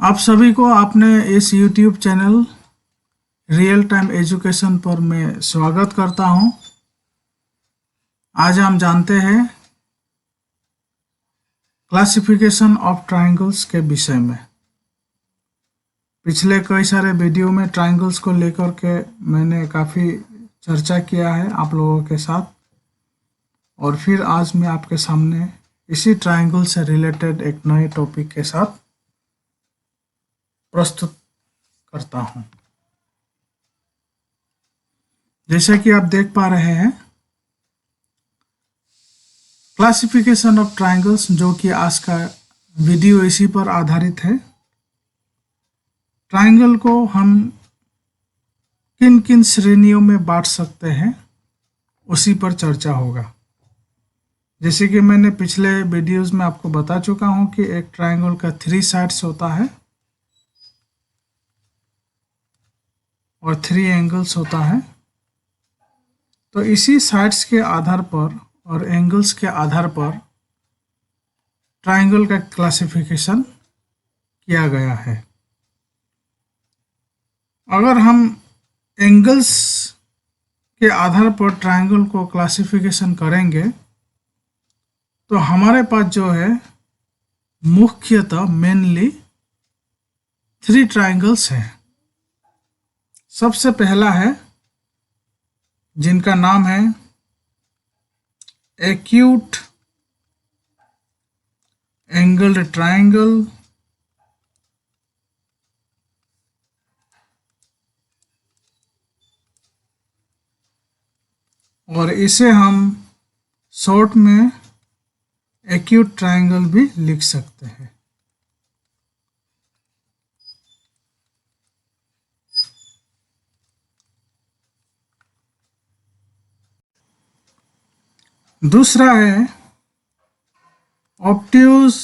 आप सभी को आपने इस YouTube channel real time education पर मैं स्वागत करता हूं। आज हम जानते हैं क्लासिफिकेशन ऑफ ट्रायंगल्स के विषय में। पिछले कई सारे वीडियो में ट्रायंगल्स को लेकर के मैंने काफ़ी चर्चा किया है आप लोगों के साथ, और फिर आज मैं आपके सामने इसी ट्रायंगल से रिलेटेड एक नए टॉपिक के साथ प्रस्तुत करता हूं। जैसे कि आप देख पा रहे हैं, क्लासिफिकेशन ऑफ ट्रायंगल्स, जो कि आज का वीडियो इसी पर आधारित है। ट्रायंगल को हम किन किन श्रेणियों में बांट सकते हैं उसी पर चर्चा होगा। जैसे कि मैंने पिछले वीडियोस में आपको बता चुका हूं कि एक ट्रायंगल का 3 साइड्स होता है और 3 एंगल्स होता है। तो इसी साइड्स के आधार पर और एंगल्स के आधार पर ट्रायंगल का क्लासिफिकेशन किया गया है। अगर हम एंगल्स के आधार पर ट्रायंगल को क्लासिफिकेशन करेंगे तो हमारे पास जो है मुख्यतः मेनली 3 ट्रायंगल्स हैं। सबसे पहला है जिनका नाम है एक्यूट एंगल्ड ट्रायंगल, और इसे हम शॉर्ट में एक्यूट ट्रायंगल भी लिख सकते हैं। दूसरा है ऑब्ट्यूज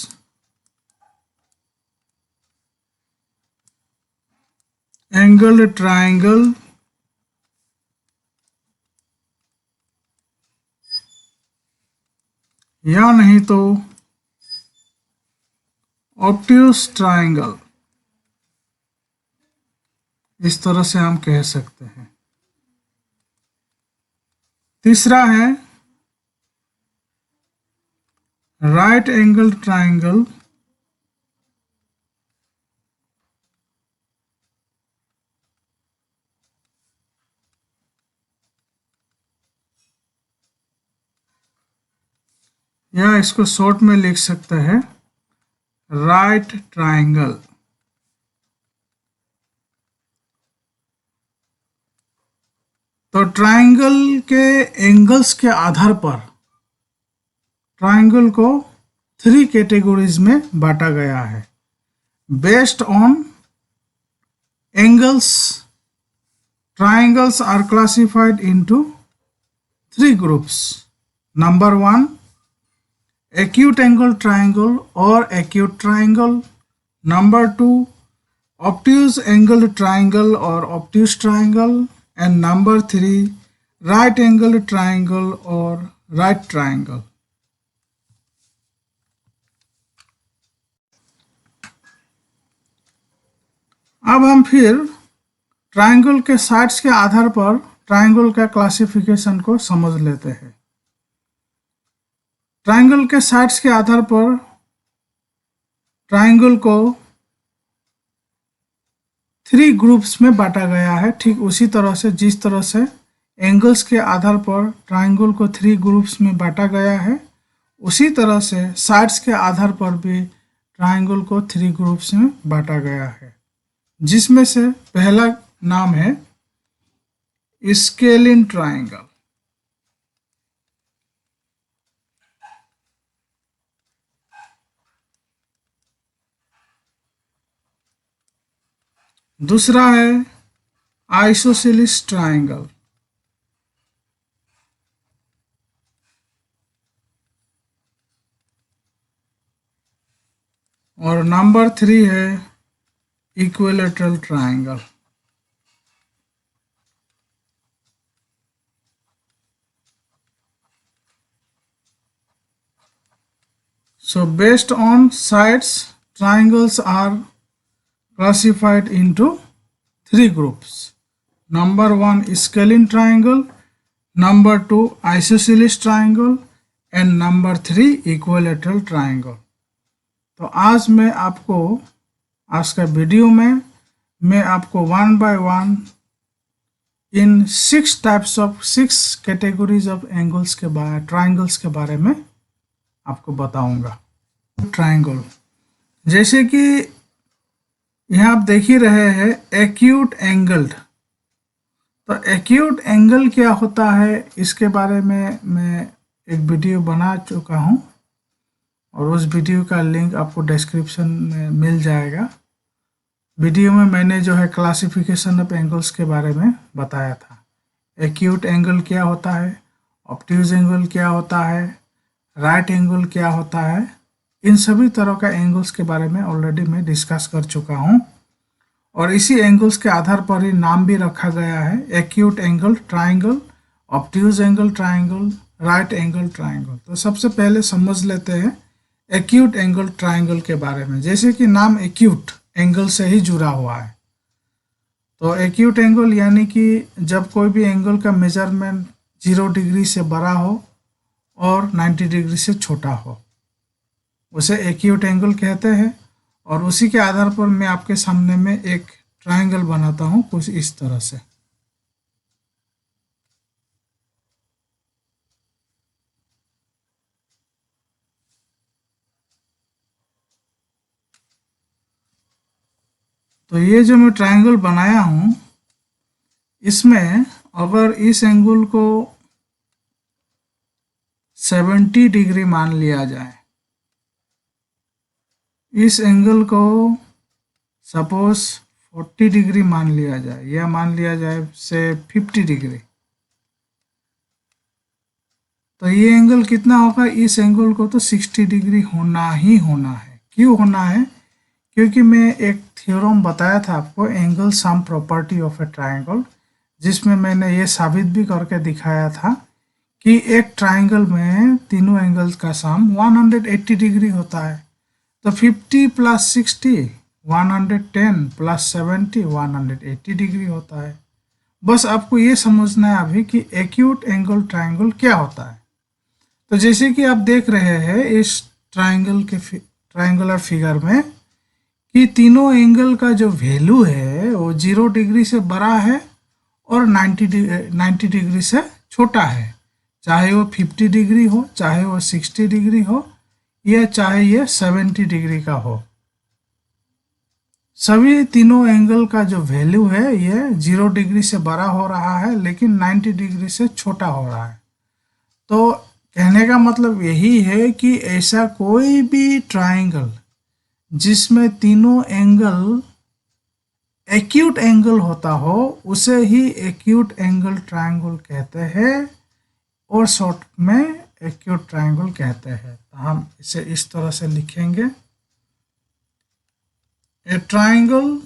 एंगल्ड ट्रायंगल, या नहीं तो ऑब्ट्यूज ट्रायंगल, इस तरह से हम कह सकते हैं। तीसरा है राइट एंगल ट्रायंगल, या इसको शॉर्ट में लिख सकते हैं राइट ट्रायंगल। तो ट्रायंगल के एंगल्स के आधार पर ट्रायंगल को 3 कैटेगरीज में बांटा गया है। Based on angles, triangles are classified into 3 groups. Number 1, acute angle triangle or acute triangle. Number 2, obtuse angled triangle or obtuse triangle. And number 3, right angled triangle or right triangle. अब हम फिर triangle के sides के आधार पर triangle का classification को समझ लेते हैं। ट्रायंगल के साइड्स के आधार पर ट्रायंगल को 3 ग्रुप्स में बांटा गया है। ठीक उसी तरह से जिस तरह से एंगल्स के आधार पर ट्रायंगल को 3 ग्रुप्स में बांटा गया है, उसी तरह से साइड्स के आधार पर भी ट्रायंगल को 3 ग्रुप्स में बांटा गया है, जिसमें से पहला नाम है स्केलिन ट्रायंगल। दूसरा है आइसोसेलिस ट्रायंगल, और नंबर 3 है equilateral triangle. So based on sides, triangles are classified into three groups. Number one, scalene triangle. Number two, isosceles triangle. And number three, equilateral triangle. तो आज मैं आपको आज का वीडियो में मैं आपको one by one in 6 categories of angles के बारे ट्राइंगल्स के बारे में आपको बताऊंगा. ट्राइंगल, जैसे कि यहाँ आप देख ही रहे हैं एक्यूट एंगल्ड. तो एक्यूट एंगल क्या होता है इसके बारे में मैं एक वीडियो बना चुका हूँ और उस वीडियो का लिंक आपको डिस्क्रिप्शन में मिल जाएगा. वीडियो में मैंने जो है क्लासिफिकेशन ऑफ एंगल्स के बारे में बताया था. एक्यूट एंगल क्या होता है, ऑब्ट्यूज एंगल क्या होता है, राइट एंगल क्या होता है, इन सभी तरह का एंगल्स के बारे में ऑलरेडी मैं डिस्कस कर चुका हूँ. और इसी एंगल्स के आधार पर ही नाम भी रखा गया है, acute angle triangle, obtuse angle triangle, right angle triangle. तो सबसे पहले समझ लेते हैं एक्यूट एंगल ट्राइंगल के बारे में. जैसे कि नाम एक्यूट एंगल से ही जुड़ा हुआ है, तो एक्यूट एंगल यानी कि जब कोई भी एंगल का मेजरमेंट 0 डिग्री से बड़ा हो और 90 डिग्री से छोटा हो, उसे एक्यूट एंगल कहते हैं. और उसी के आधार पर मैं आपके सामने में एक ट्राइंगल बनाता हूँ कुछ इस तरह से. तो ये जो मैं ट्रायंगल बनाया हूँ, इसमें अगर इस एंगल को 70 डिग्री मान लिया जाए, इस एंगल को सपोज 40 डिग्री मान लिया जाए, या मान लिया जाए से 50 डिग्री, तो ये एंगल कितना होगा, इस एंगल को तो 60 डिग्री होना ही होना है. क्यों होना है? क्योंकि मैं एक थ्योरम बताया था आपको, angle sum property of A triangle, जिसमें मैंने ये साबित भी करके दिखाया था कि एक ट्राइंगल में तीनों एंगल्स का सम 180 डिग्री होता है. तो 50 प्लस 60 110 प्लस 70 180 डिग्री होता है. बस आपको ये समझना है अभी कि एक्यूट एंगल ट्राइंगल क्या होता है. तो जैसे कि आप देख रहे हैं इस ट्राइंगल के ट्राइंगुलर फिगर में कि तीनों एंगल का जो वैल्यू है वो 0 डिग्री से बड़ा है और 90 डिग्री से छोटा है. चाहे वो 50 डिग्री हो, चाहे वो 60 डिग्री हो, या चाहे ये 70 डिग्री का हो, सभी तीनों एंगल का जो वैल्यू है ये 0 डिग्री से बड़ा हो रहा है लेकिन 90 डिग्री से छोटा हो रहा है. तो कहने का मतलब यही है कि ऐसा कोई भी ट्राइंगल जिसमें तीनों एंगल एक्यूट एंगल होता हो, उसे ही एक्यूट एंगल ट्राइंगल कहते हैं और शॉर्ट में एक्यूट ट्राइंगल कहते हैं. तो हम इसे इस तरह से लिखेंगे, ए triangle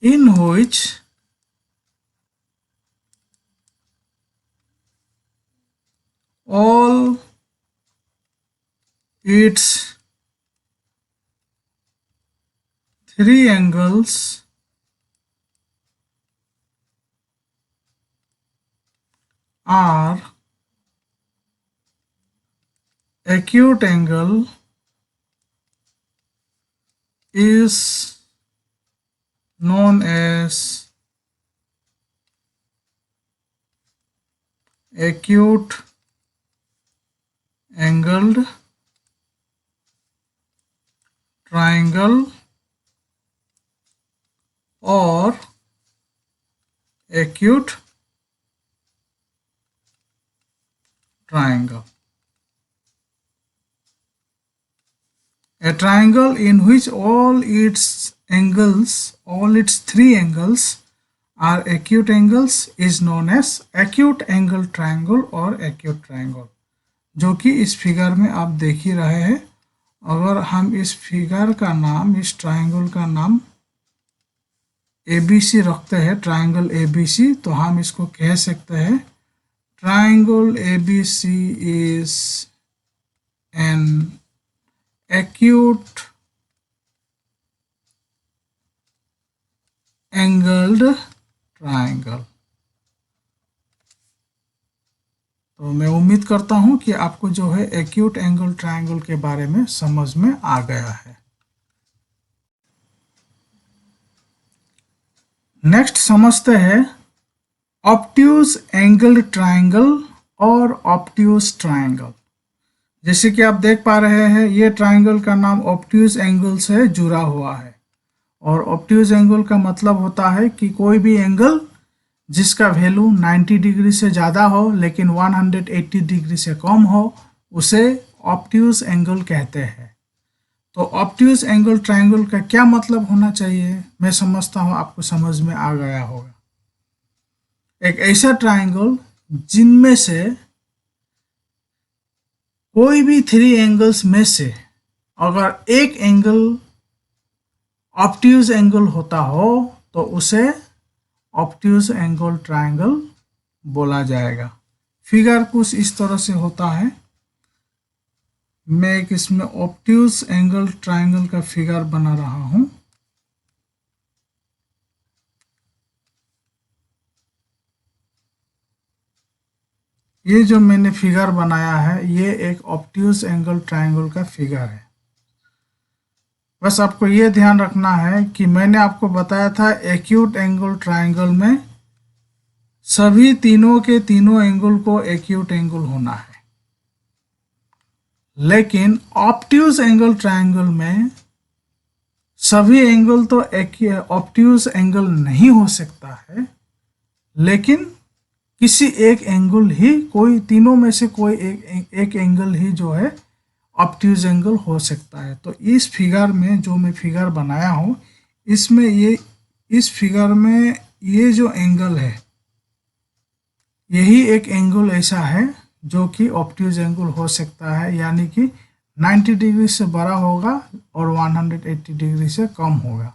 in which all its three angles are acute angle is known as acute angled triangle or acute triangle. A triangle in which all its three angles are acute angles is known as acute angle triangle or acute triangle, जो कि इस figure में आप देख ही रहे हैं. अगर हम इस फिगर का नाम, इस ट्राइंगल का नाम ABC रखते हैं, ट्राइंगल ABC, तो हम इसको कह सकते हैं triangle ABC is an acute angled triangle. तो मैं उम्मीद करता हूं कि आपको जो है एक्यूट एंगल ट्रायंगल के बारे में समझ में आ गया है। नेक्स्ट समझते हैं ऑब्ट्यूज एंगल ट्रायंगल और ऑब्ट्यूज ट्रायंगल। जैसे कि आप देख पा रहे हैं ये ट्रायंगल का नाम ऑब्ट्यूज एंगल से जुड़ा हुआ है और ऑब्ट्यूज एंगल का मतलब होता है कि कोई भी एंगल जिसका वैल्यू 90 डिग्री से ज़्यादा हो लेकिन 180 डिग्री से कम हो उसे ऑब्ट्यूज एंगल कहते हैं। तो ऑब्ट्यूज एंगल ट्रायंगल का क्या मतलब होना चाहिए, मैं समझता हूँ आपको समझ में आ गया होगा। एक ऐसा ट्रायंगल जिनमें से कोई भी 3 एंगल्स में से अगर एक एंगल ऑब्ट्यूज एंगल होता हो तो उसे ऑब्ट्यूज एंगल ट्रायंगल बोला जाएगा। फिगर कुछ इस तरह से होता है। मैं एक इसमें ऑब्ट्यूज एंगल ट्रायंगल का फिगर बना रहा हूं। ये जो मैंने फिगर बनाया है ये एक ऑब्ट्यूज एंगल ट्रायंगल का फिगर है। बस आपको ये ध्यान रखना है कि मैंने आपको बताया था एक्यूट एंगल ट्रायंगल में सभी तीनों के तीनों एंगल को एक्यूट एंगल होना है, लेकिन ऑब्ट्यूज एंगल ट्रायंगल में सभी एंगल तो ऑब्ट्यूज एंगल नहीं हो सकता है, लेकिन किसी एक एंगल ही, कोई तीनों में से कोई एक एंगल ही जो है ऑब्ट्यूज एंगल हो सकता है। तो इस फिगर में जो मैं फिगर बनाया हूँ इसमें इस फिगर में ये जो एंगल है यही एक एंगल ऐसा है जो कि ऑब्ट्यूज एंगल हो सकता है, यानी कि 90 डिग्री से बड़ा होगा और 180 डिग्री से कम होगा।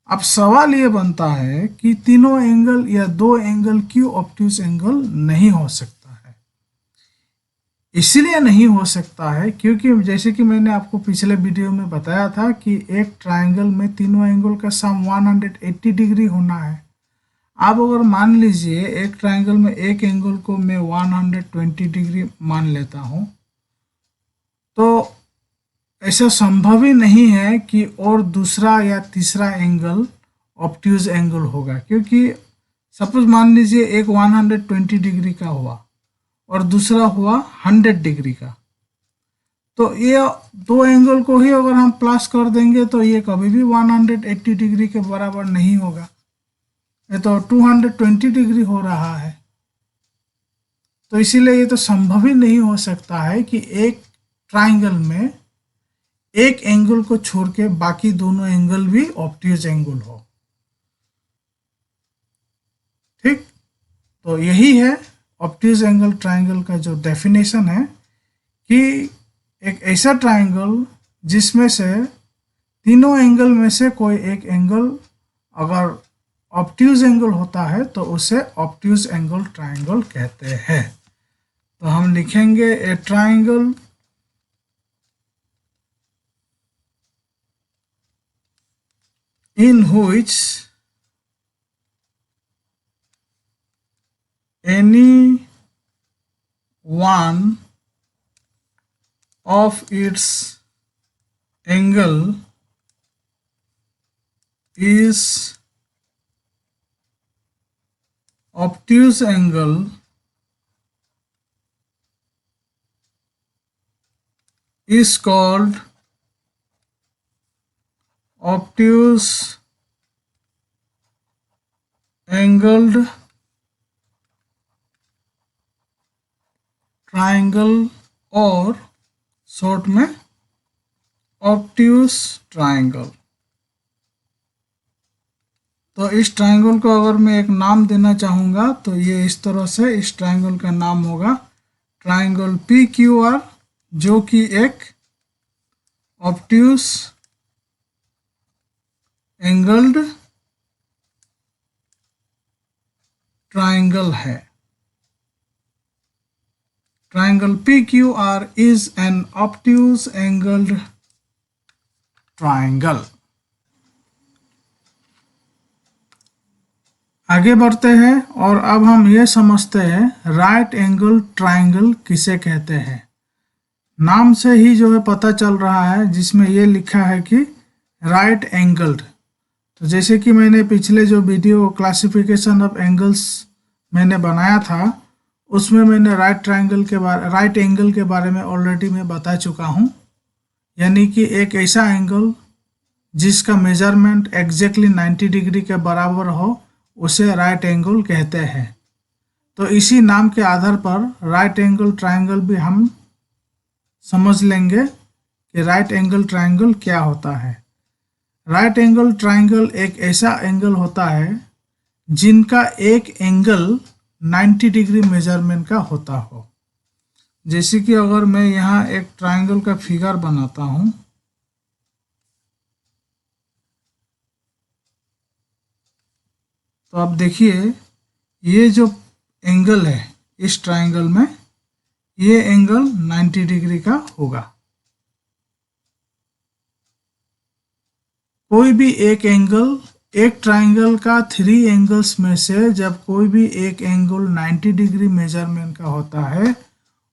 अब सवाल ये बनता है कि तीनों एंगल या दो एंगल क्यों ऑब्ट्यूज एंगल नहीं हो सकता है। इसलिए नहीं हो सकता है क्योंकि जैसे कि मैंने आपको पिछले वीडियो में बताया था कि एक ट्रायंगल में तीनों एंगल का सम 180 डिग्री होना है। आप अगर मान लीजिए एक ट्रायंगल में एक एंगल को मैं 120 डिग्री मान लेता हूं, तो ऐसा संभव ही नहीं है कि और दूसरा या तीसरा एंगल ऑब्ट्यूज एंगल होगा, क्योंकि सपोज मान लीजिए एक 120 डिग्री का हुआ और दूसरा हुआ 100 डिग्री का, तो ये दो एंगल को ही अगर हम प्लस कर देंगे तो ये कभी भी 180 डिग्री के बराबर नहीं होगा। ये तो 220 डिग्री हो रहा है। तो इसीलिए ये तो संभव ही नहीं हो सकता है कि एक ट्रायंगल में एक एंगल को छोड़ के बाकी दोनों एंगल भी ऑब्ट्यूज एंगल हो। ठीक, तो यही है ऑब्ट्यूज एंगल ट्रायंगल का जो डेफिनेशन है कि एक ऐसा ट्रायंगल जिसमें से तीनों एंगल में से कोई एक एंगल अगर ऑब्ट्यूज एंगल होता है तो उसे ऑब्ट्यूज एंगल ट्रायंगल कहते हैं। तो हम लिखेंगे ए triangle in which any one of its angle is obtuse angle is called obtuse angled triangle और शॉर्ट में ऑब्ट्यूज ट्रायंगल। तो इस ट्रायंगल को अगर मैं एक नाम देना चाहूँगा तो ये इस तरह से, इस ट्रायंगल का नाम होगा ट्रायंगल PQR, जो कि एक ऑब्ट्यूज एंगल्ड ट्रायंगल है। triangle PQR is an obtuse angled triangle. आगे बढ़ते हैं और अब हम ये समझते हैं राइट एंगल ट्राइंगल किसे कहते हैं। नाम से ही जो है पता चल रहा है, जिसमें ये लिखा है कि राइट एंगल्ड। तो जैसे कि मैंने पिछले जो वीडियो क्लासिफिकेशन ऑफ एंगल्स मैंने बनाया था, उसमें मैंने राइट एंगल के बारे में ऑलरेडी मैं बता चुका हूँ। यानी कि एक ऐसा एंगल जिसका मेजरमेंट एग्जैक्टली 90 डिग्री के बराबर हो, उसे राइट एंगल कहते हैं। तो इसी नाम के आधार पर राइट एंगल ट्रायंगल भी हम समझ लेंगे कि राइट एंगल ट्रायंगल क्या होता है। राइट एंगल ट्रायंगल एक ऐसा एंगल होता है जिनका एक एंगल 90 डिग्री मेजरमेंट का होता हो। जैसे कि अगर मैं यहाँ एक ट्रायंगल का फिगर बनाता हूँ, तो आप देखिए ये जो एंगल है इस ट्रायंगल में, ये एंगल 90 डिग्री का होगा। कोई भी एक एंगल, एक ट्रायंगल का 3 एंगल्स में से जब कोई भी एक एंगल 90 डिग्री मेजरमेंट का होता है,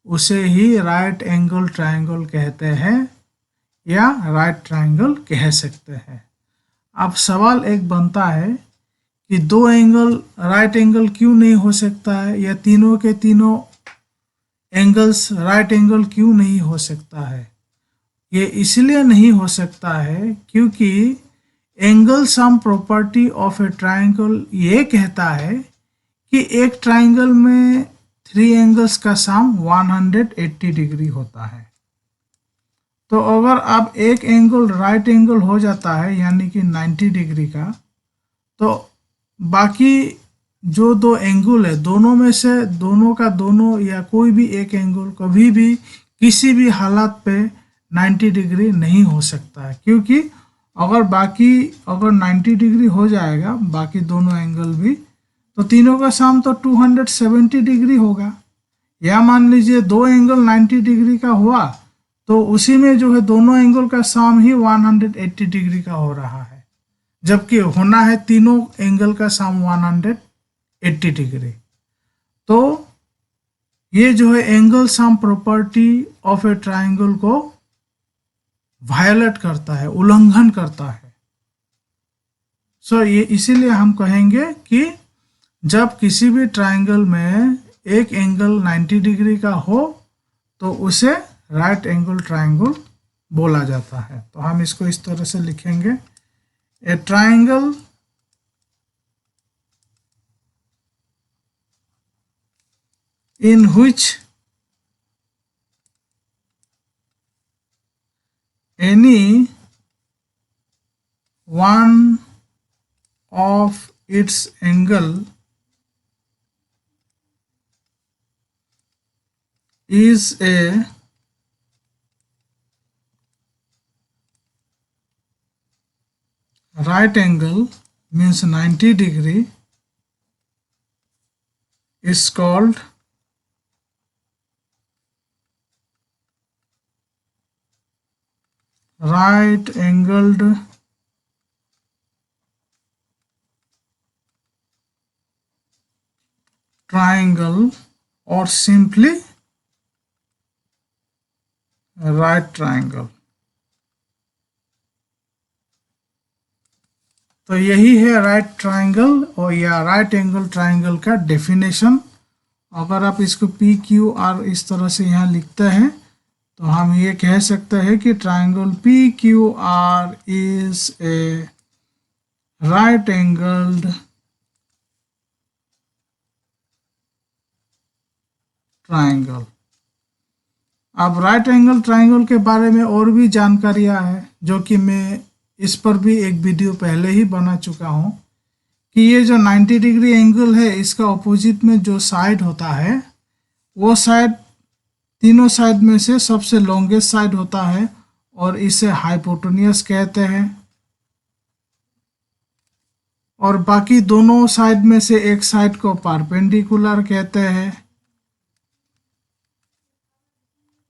उसे ही राइट एंगल ट्रायंगल कहते हैं या राइट ट्रायंगल कह सकते हैं। अब सवाल एक बनता है कि दो एंगल राइट एंगल क्यों नहीं हो सकता है, या तीनों के तीनों एंगल्स राइट एंगल क्यों नहीं हो सकता है। ये इसलिए नहीं हो सकता है क्योंकि angle sum property of a triangle ये कहता है कि एक ट्रायंगल में 3 एंगल्स का सम 180 डिग्री होता है। तो अगर अब एक एंगल राइट एंगल हो जाता है यानी कि 90 डिग्री का, तो बाकी जो दो एंगल है दोनों में से दोनों का दोनों या कोई भी एक एंगल कभी भी किसी भी हालत पे 90 डिग्री नहीं हो सकता है। क्योंकि अगर 90 डिग्री हो जाएगा बाकी दोनों एंगल भी, तो तीनों का सम तो 270 डिग्री होगा। या मान लीजिए दो एंगल 90 डिग्री का हुआ, तो उसी में जो है दोनों एंगल का सम ही 180 डिग्री का हो रहा है, जबकि होना है तीनों एंगल का सम 180 डिग्री। तो ये जो है angle sum property of a triangle को वायलेट करता है, उल्लंघन करता है। सो ये इसीलिए हम कहेंगे कि जब किसी भी ट्रायंगल में एक एंगल 90 डिग्री का हो तो उसे राइट एंगल ट्रायंगल बोला जाता है। तो हम इसको इस तरह से लिखेंगे, a triangle in which any one of its angle is a right angle means 90 degree is called right angled triangle or simply right triangle। तो यही है राइट ट्रायंगल और या राइट एंगल ट्रायंगल का डेफिनेशन। अगर आप इसको पी क्यू आर इस तरह से यहाँ लिखते हैं तो हम ये कह सकते हैं कि triangle P Q R is a right angled triangle. अब राइट एंगल ट्रायंगल के बारे में और भी जानकारियाँ हैं जो कि मैं इस पर भी एक वीडियो पहले ही बना चुका हूँ कि ये जो 90 डिग्री एंगल है इसका ऑपोजिट में जो साइड होता है वो साइड तीनों साइड में से सबसे लॉन्गेस्ट साइड होता है और इसे हाइपोटेन्यूस कहते हैं। और बाकी दोनों साइड में से एक साइड को परपेंडिकुलर कहते हैं।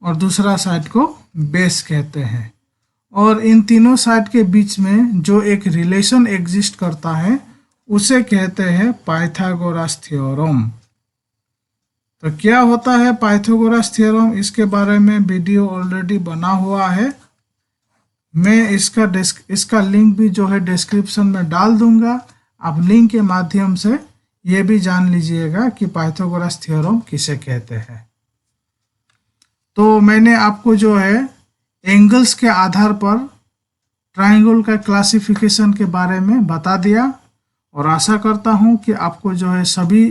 और दूसरा साइड को बेस कहते हैं। और इन तीनों साइड के बीच में जो एक रिलेशन एग्जिस्ट करता है उसे कहते हैं पाइथागोरस थ्योरम। तो क्या होता है पाइथागोरस थ्योरम, इसके बारे में वीडियो ऑलरेडी बना हुआ है। मैं इसका लिंक भी जो है डिस्क्रिप्शन में डाल दूंगा। आप लिंक के माध्यम से ये भी जान लीजिएगा कि पाइथागोरस थ्योरम किसे कहते हैं। तो मैंने आपको जो है एंगल्स के आधार पर ट्रायंगल का क्लासिफिकेशन के बारे में बता दिया, और आशा करता हूँ कि आपको जो है सभी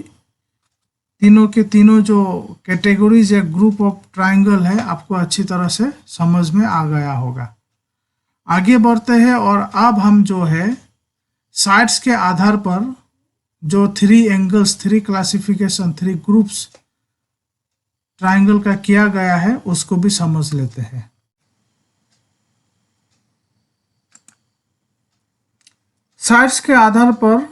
तीनों के तीनों जो कैटेगरीज या ग्रुप ऑफ ट्रायंगल है आपको अच्छी तरह से समझ में आ गया होगा। आगे बढ़ते हैं और अब हम जो है साइड्स के आधार पर जो three angles, three classification, three groups triangle का किया गया है उसको भी समझ लेते हैं। साइड्स के आधार पर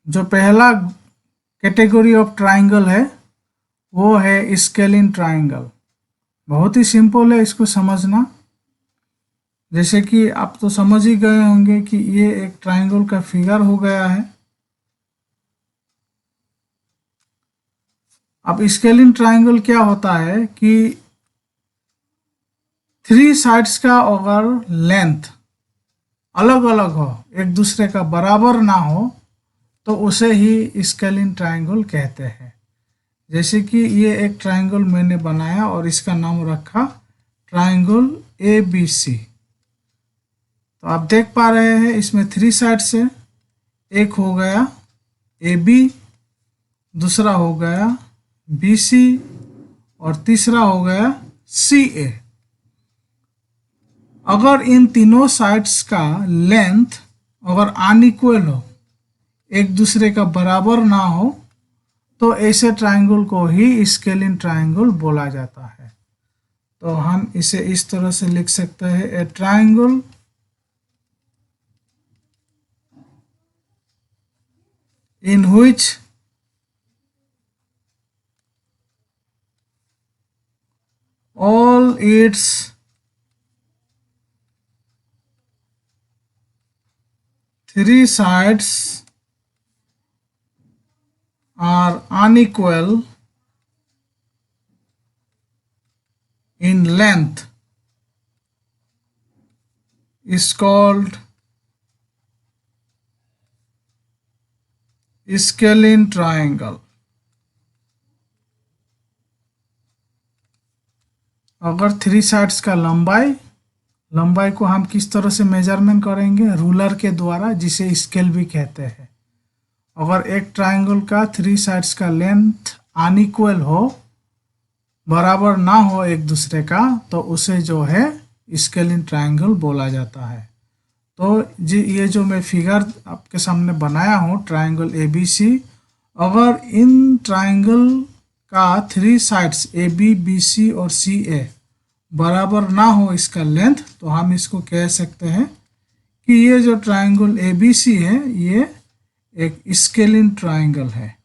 जो पहला कैटेगरी ऑफ ट्रायंगल है वो है स्केलिन ट्रायंगल। बहुत ही सिंपल है इसको समझना। जैसे कि आप तो समझ ही गए होंगे कि ये एक ट्रायंगल का फिगर हो गया है। अब स्केलिन ट्रायंगल क्या होता है कि थ्री साइड्स का अगर लेंथ अलग अलग हो, एक दूसरे का बराबर ना हो, तो उसे ही स्केलिन ट्रायंगल कहते हैं। जैसे कि ये एक ट्रायंगल मैंने बनाया और इसका नाम रखा ट्रायंगल ABC। तो आप देख पा रहे हैं इसमें थ्री साइड्स है। एक हो गया AB, दूसरा हो गया BC और तीसरा हो गया CA। अगर इन तीनों साइड्स का लेंथ अगर अनइक्वल हो, एक दूसरे का बराबर ना हो, तो ऐसे ट्रायंगल को ही स्केलिन ट्रायंगल बोला जाता है। तो हम इसे इस तरह से लिख सकते हैं, ए triangle in which all its three sides are unequal in length is called scalene triangle. अगर थ्री साइड्स का लंबाई को हम किस तरह से मेजरमेंट करेंगे? रूलर के द्वारा, जिसे स्केल भी कहते हैं। अगर एक ट्रायंगल का थ्री साइड्स का लेंथ अनइक्वल हो, बराबर ना हो एक दूसरे का, तो उसे जो है स्केलिन ट्रायंगल बोला जाता है। तो जी ये जो मैं फिगर आपके सामने बनाया हूँ ट्रायंगल ABC, अगर इन ट्रायंगल का थ्री साइड्स AB, BC और CA बराबर ना हो इसका लेंथ, तो हम इसको कह सकते हैं कि ये जो ट्रायंगल ABC है ये एक स्केलिन ट्रायंगल है।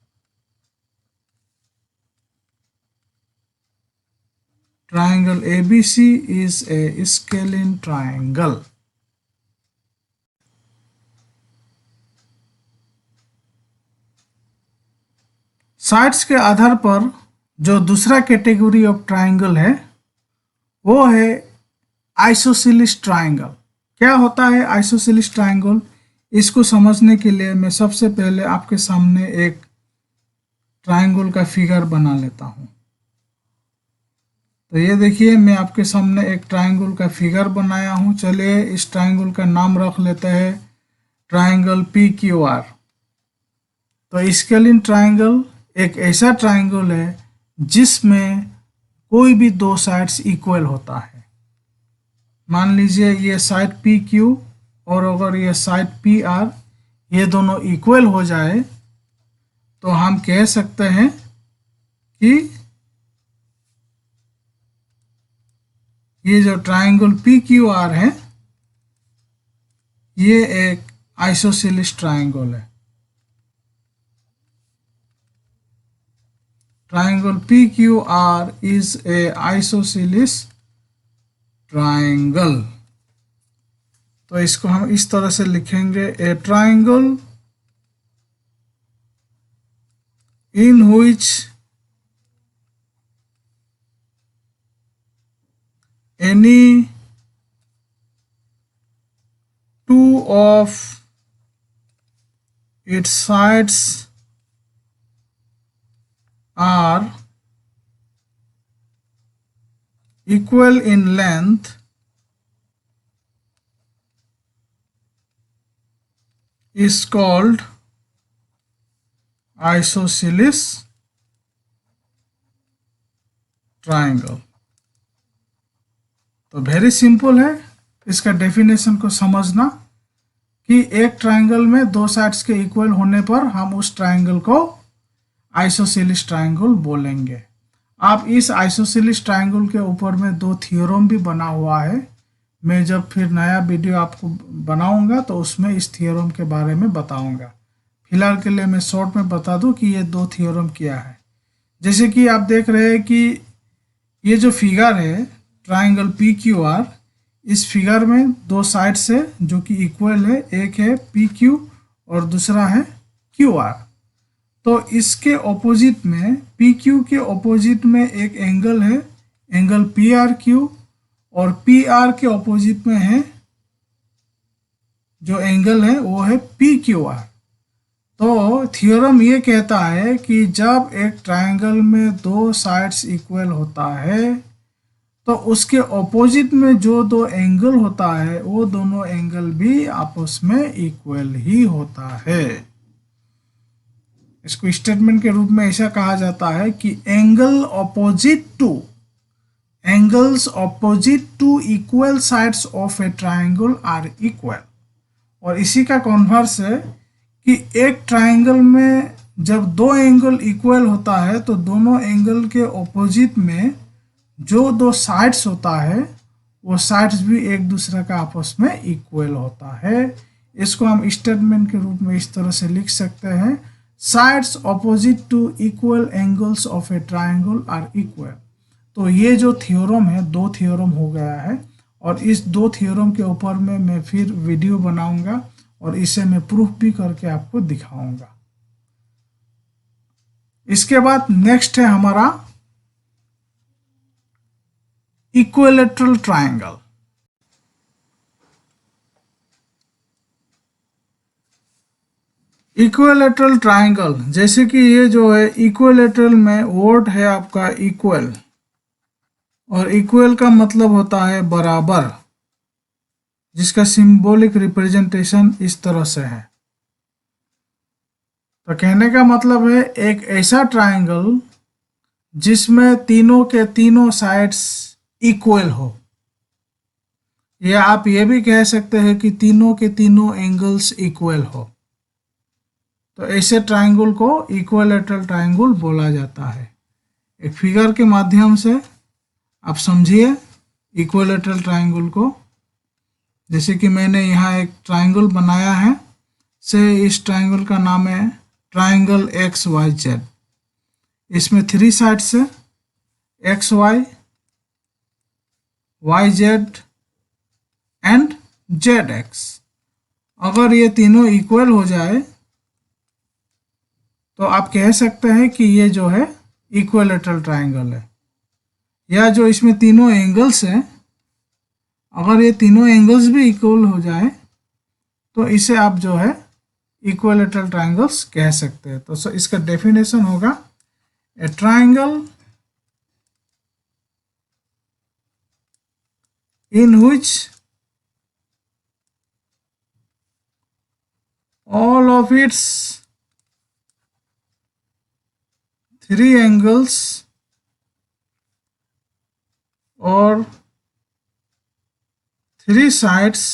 Triangle ABC is a scalene triangle. Sides के आधार पर जो दूसरा कैटेगरी ऑफ ट्रायंगल है वो है आइसोसेलेस ट्रायंगल। क्या होता है आइसोसेलेस ट्रायंगल? इसको समझने के लिए मैं सबसे पहले आपके सामने एक ट्रायंगल का फिगर बना लेता हूँ। तो ये देखिए मैं आपके सामने एक ट्रायंगल का फिगर बनाया हूँ। चलिए इस ट्रायंगल का नाम रख लेते हैं ट्रायंगल PQR। तो स्केलिन ट्रायंगल एक ऐसा ट्रायंगल है जिसमें कोई भी दो साइड्स इक्वल होता है। मान लीजिए ये साइड PQ और अगर ये साइड PR, ये दोनों इक्वल हो जाए तो हम कह सकते हैं कि ये जो ट्रायंगल PQR है ये एक आइसोसेलेस ट्रायंगल है। triangle PQR is a isosceles triangle. तो इसको हम इस तरह से लिखेंगे, a triangle in which any two of its sides are equal in length is called isosceles triangle. तो वेरी सिंपल है इसका डेफिनेशन को समझना कि एक ट्रायंगल में दो साइड्स के इक्वल होने पर हम उस ट्रायंगल को आइसोसेलिस ट्रायंगल बोलेंगे। आप इस आइसोसेलिस ट्रायंगल के ऊपर में दो थ्योरम भी बना हुआ है, मैं जब फिर नया वीडियो आपको बनाऊंगा तो उसमें इस थ्योरम के बारे में बताऊंगा। फिलहाल के लिए मैं शॉर्ट में बता दूं कि ये दो थ्योरम क्या है। जैसे कि आप देख रहे हैं कि ये जो फिगर है ट्रायंगल पी क्यू आर, इस फिगर में दो साइड्स है जो कि इक्वल है, एक है पी क्यू और दूसरा है क्यू आर। तो इसके ऑपोजिट में पी क्यू के ऑपोजिट में एक एंगल है, एंगल पी आर क्यू, और पी आर के ऑपोजिट में है जो एंगल है वो है पी क्यू आर। तो थ्योरम ये कहता है कि जब एक ट्रायंगल में दो साइड्स इक्वल होता है तो उसके ऑपोजिट में जो दो एंगल होता है वो दोनों एंगल भी आपस में इक्वल ही होता है। इसको स्टेटमेंट के रूप में ऐसा कहा जाता है कि angles opposite to equal sides of a triangle are equal. और इसी का कॉन्वर्स है कि एक ट्रायंगल में जब दो एंगल इक्वल होता है तो दोनों एंगल के ऑपोजिट में जो दो साइड्स होता है वो साइड्स भी एक दूसरे का आपस में इक्वल होता है। इसको हम स्टेटमेंट के रूप में इस तरह से लिख सकते हैं, sides opposite to equal angles of a triangle are equal. तो ये जो थ्योरम है दो थ्योरम हो गया है, और इस दो थ्योरम के ऊपर में मैं फिर वीडियो बनाऊंगा और इसे मैं प्रूफ भी करके आपको दिखाऊंगा। इसके बाद नेक्स्ट है हमारा इक्विलैटरल ट्रायंगल। इक्विलैटरल ट्रायंगल, जैसे कि ये जो है इक्विलैटरल में वर्ड है आपका इक्वल, और इक्वल का मतलब होता है बराबर, जिसका सिंबॉलिक रिप्रेजेंटेशन इस तरह से है। तो कहने का मतलब है एक ऐसा ट्रायंगल जिसमें तीनों के तीनों साइड्स इक्वल हो, या आप ये भी कह सकते हैं कि तीनों के तीनों एंगल्स इक्वल हो। तो ऐसे ट्रायंगल को इक्विलैटरल ट्रायंगल बोला जाता है। एक फिगर के माध्यम से आप समझिए इक्विलैटरल ट्रायंगल को। जैसे कि मैंने यहाँ एक ट्रायंगल बनाया है, से इस ट्रायंगल का नाम है ट्रायंगल एक्स वाई जेड। इसमें थ्री साइड्स है, X Y, Y Z and Z X. अगर ये तीनों इक्वल हो जाए तो आप कह सकते हैं कि ये जो है इक्विलैटरल ट्रायंगल है। या जो इसमें तीनों एंगल्स हैं, अगर ये तीनों एंगल्स भी इक्वल हो जाए तो इसे आप जो है इक्विलैटरल ट्रायंगल्स कह सकते हैं। तो इसका डेफिनेशन होगा, ए triangle in which all of its three angles or three sides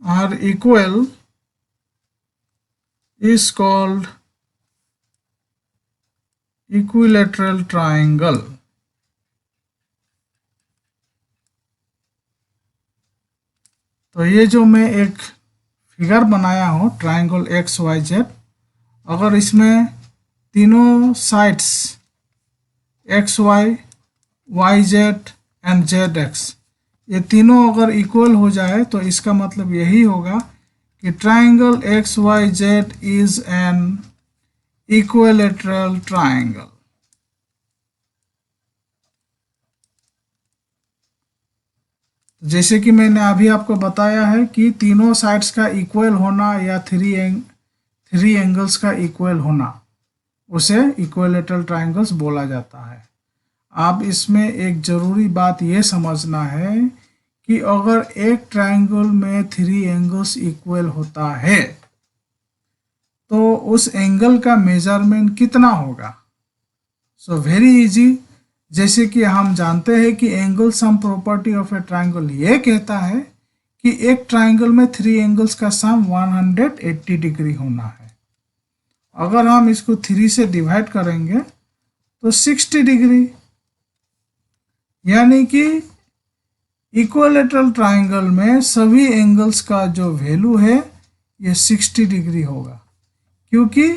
are equal is called equilateral triangle. तो ये जो मैं एक फिगर बनाया हूँ ट्राइंगल एक्स वाई जेड, अगर इसमें तीनों sides X Y, Y Z and Z X, ये तीनों अगर इक्वल हो जाए तो इसका मतलब यही होगा कि triangle X Y Z is an equilateral triangle. जैसे कि मैंने अभी आपको बताया है कि तीनों साइड्स का इक्वल होना या थ्री एंगल्स का इक्वल होना, उसे इक्विलेटरल ट्राइंगल्स बोला जाता है। आप इसमें एक ज़रूरी बात ये समझना है कि अगर एक ट्राइंगल में थ्री एंगल्स इक्वल होता है तो उस एंगल का मेजरमेंट कितना होगा। सो वेरी इजी, जैसे कि हम जानते हैं कि angle sum property of A triangle ये कहता है कि एक ट्राइंगल में थ्री एंगल्स का सम 180 डिग्री होना है। अगर हम इसको 3 से डिवाइड करेंगे तो 60 डिग्री, यानी कि इक्विलेटरल ट्राइंगल में सभी एंगल्स का जो वैल्यू है ये 60 डिग्री होगा, क्योंकि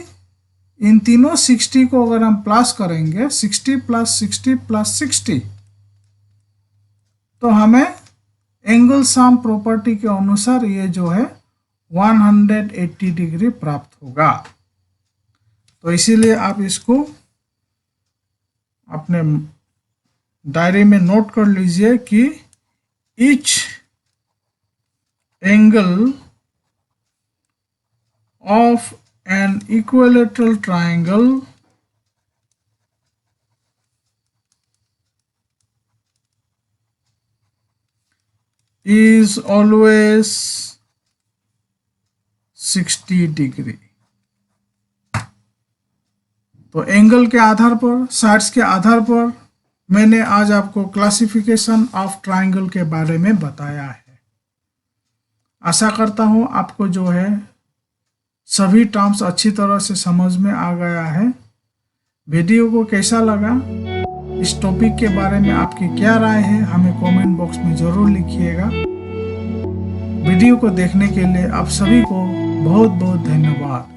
इन तीनों 60 को अगर हम प्लस करेंगे 60 + 60 + 60 तो हमें एंगल सम प्रॉपर्टी के अनुसार ये जो है 180 डिग्री प्राप्त होगा। तो इसीलिए आप इसको अपने डायरी में नोट कर लीजिए कि each angle of an equilateral triangle is always 60 degree. तो एंगल के आधार पर, साइड्स के आधार पर मैंने आज आपको क्लासिफिकेशन ऑफ ट्राइंगल के बारे में बताया है। आशा करता हूँ आपको जो है सभी टर्म्स अच्छी तरह से समझ में आ गया है। वीडियो को कैसा लगा, इस टॉपिक के बारे में आपकी क्या राय है, हमें कमेंट बॉक्स में ज़रूर लिखिएगा। वीडियो को देखने के लिए आप सभी को बहुत बहुत धन्यवाद।